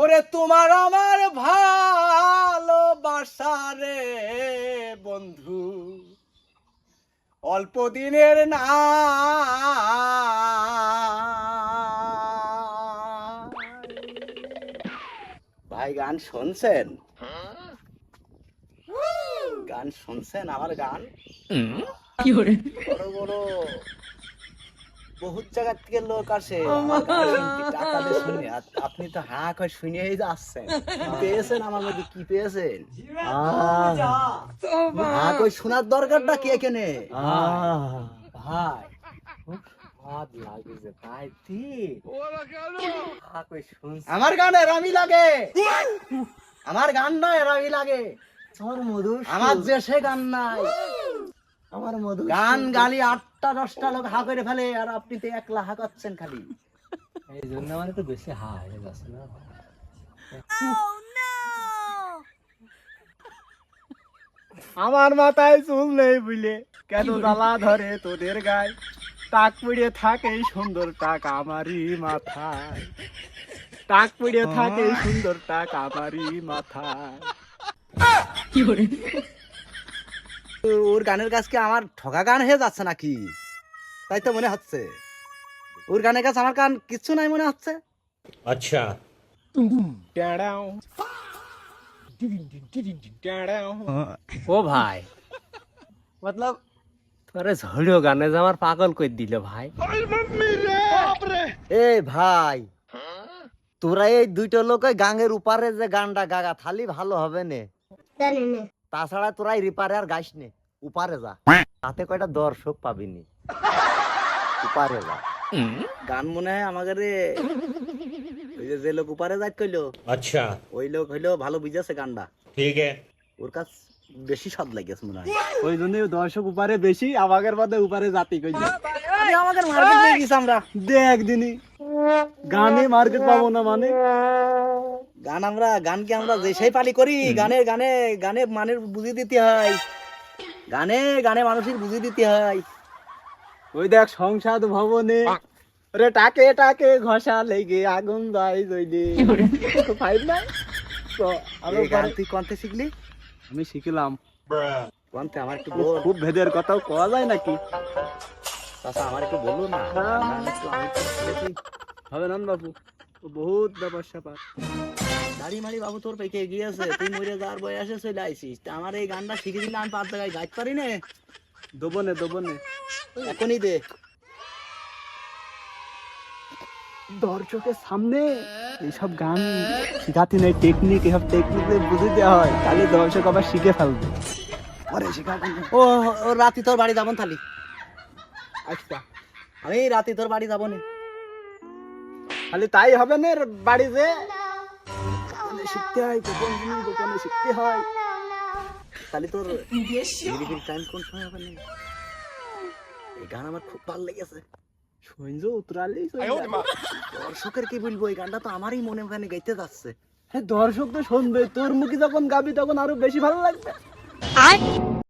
ওরে তোমার আমার ভালোবাসা রে বন্ধু অল্প দিনের না ভাই গান শুনছেন গান শুনছেন আমার গান কি করে বড় বড় বহুত জায়গা থেকে লোক আসে আমার গান শুনতে, টাকা দিয়ে শুনে। আর আপনি তো হা করে শুনেই যাচ্ছেন। কি পেয়েছেন আমার মধ্যে, কি পেয়েছেন? হা করে শোনার দরকারটা কি এখানে? ভাই খুব স্বাদ লাগে যে তাই ঠিক হা করে শুনছি। আমার গান এরামি লাগে, আমার গান না এরামি লাগে। আমার দেশে গান নাই, আমার মধু গান গালি 8টা 10টা লোক হা করে ফেলে, আর আপনি তো একলা হা করছেন খালি। এই জন্য আমার একটু বেশি হা হয়ে যাচ্ছে না। আমার মাথায় চুল নেই বুঝলে কেন জ্বালা ধরে তোদের গায়ে, টাক পুড়ে থাকে সুন্দর টাক আমারই মাথায়, টাক পুড়ে থাকে সুন্দর টাক আমারই মাথায়। কি করে ওর গানের কাছে কি আমার ঠকা গান হয়ে যাচ্ছে নাকি? তাই তো মনে হচ্ছে। ওর গানের কাছে আমার গান কিচ্ছু নাই মনে হচ্ছে। আচ্ছা ও ভাই মতলব তোরে ঝড়িও গানে যে আমার পাগল করে দিল ভাই। এ ভাই তোরা এই দুইটা লোক গাঙের উপারে যে গানটা গাগা থালি ভালো হবে নে, তাছাড়া তোরা রিপারে আর গাইস নে, উপারে যা, তাতে কয়টা দর্শক পাবিনি, উপারে যা। গান মনে হয় আমাদের ওই যে লোক উপারে যাই কইলো, আচ্ছা ওই লোক হইলো ভালো বুঝেছে গানটা, ঠিক আছে ওর কাছে বেশি স্বাদ লাগেছে মনে হয়। ওই জন্য দর্শক উপারে বেশি, আমাদের মধ্যে উপারে জাতি কইছে। আমাদের মার্কেট পেয়ে গেছি আমরা, দেখ দিনই গানে মার্কেট পাবো না মানে গান আমরা গানকে আমরা যেসাই পালি করি, গানে গানে গানে মানের বুঝিয়ে দিতে হয়, গানে গানে মানুষের বুঝিয়ে দিতে হয়। ওই দেখ সংসদ ভবনে রে টাকে টাকে ঘষা লেগে আগুন যায় জইলে ফাইভ না তো আমি গান তুই কোনতে শিখলি? আমি শিখলাম কোনতে, আমার একটু খুব ভেদের কথাও কওয়া যায় নাকি? চাচা আমার একটু বলো না, হবে না বাবু, বহুত ব্যাপার স্যাপার। দাড়ি মারি বাবু তোর পেকে গিয়েছে, তুই মরে যাওয়ার বয়সে চলে আইছিস, তা আমার এই গানটা শিখে দিলে আমি 5 জায়গায় গাইতে পারি না। দোবনে দোবনে এখনই দে, দর্শকের সামনে এইসব গান শিখাতে নেই, টেকনিক, এসব টেকনিক বুঝতে হয়, তাহলে দর্শক আবার শিখে ফেলবে। ও ও রাতে তোর বাড়ি যাবো তাহলে। আচ্ছা আমি রাতে তোর বাড়ি যাবো না, খালি তাই হবে না, বাড়ি যে গোপনে শিখতে হয়, গোপন জিনিস গোপনে শিখতে হয়, তাহলে তোর টাইম কোন সময় হবে না। এই গান আমার খুব ভালো লেগেছে, শুনছো উতরালেই দর্শকের কি বলবো, এই গানটা তো আমারই মনে মনে গাইতে যাচ্ছে। হ্যাঁ দর্শক তো শুনবে, তোর মুখে যখন গাবি তখন আরো বেশি ভালো লাগবে।